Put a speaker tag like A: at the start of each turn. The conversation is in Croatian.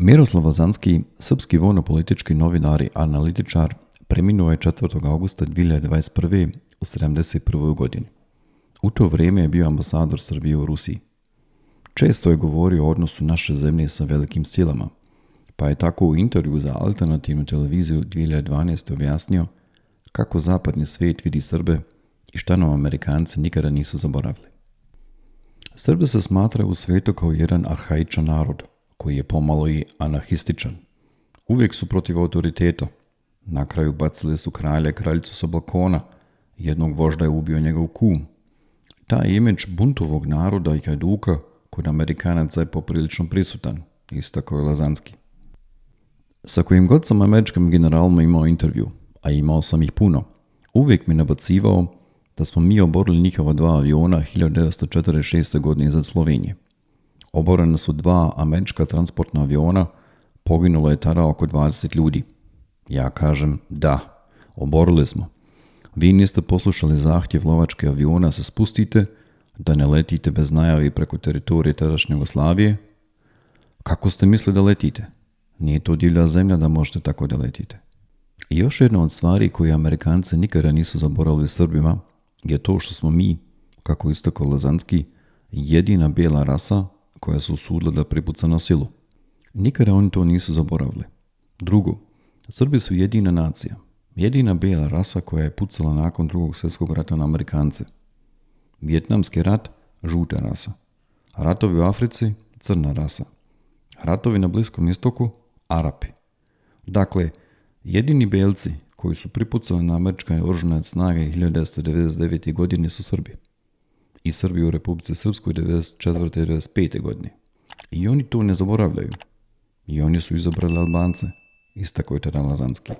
A: Miroslav Lazanski, srpski vojno-politički novinar i analitičar, preminuo je 4. augusta 2021. u 71. godini. U to vrijeme je bio ambasador Srbije u Rusiji. Često je govorio o odnosu naše zemlje sa velikim silama, pa je tako u intervju za alternativnu televiziju 2012. objasnio kako zapadni svijet vidi Srbe i šta nam Amerikanci nikada nisu zaboravili. Srbe se smatraju u svijetu kao jedan arhaičan narod, koji je pomalo i anarhističan. Uvijek su protiv autoriteta. Na kraju bacili su kralja i kraljicu sa balkona, jednog vožda je ubio njegov kum. Taj imidž buntovog naroda i hajduka kod Amerikanaca je poprilično prisutan, isto kao je Lazanski. Sa kojim god sam američkim generalima imao intervju, a imao sam ih puno, uvijek mi nabacivao da smo mi oborili njihova 2 aviona 1946. godine iznad Slovenije. Oborena su 2 američka transportna aviona, poginulo je tada oko 20 ljudi. Ja kažem da, oborili smo. Vi niste poslušali zahtjev lovačke aviona se spustite, da ne letite bez najavi preko teritorije tadašnje Jugoslavije. Kako ste mislili da letite? Nije to divlja zemlja da možete tako da letite. I još jedna od stvari koje Amerikanci nikada nisu zaboravili Srbima je to što smo mi, kako istakao Lazanski, jedina bijela rasa koja su usudila da pripuca na silu. Nikada oni to nisu zaboravili. Drugo, Srbi su jedina nacija, jedina bijela rasa koja je pucala nakon Drugog svjetskog rata na Amerikance. Vijetnamski rat, žuta rasa. Ratovi u Africi, crna rasa. Ratovi na Bliskom istoku, Arapi. Dakle, jedini belci koji su pripucali na američke oružane snage 1999. godine su Srbi. I Srbi u Republici Srpskoj 1994. i 1995. godine. I oni to ne zaboravljaju. I oni su izabrali Albance, istakao je tada Lazanski.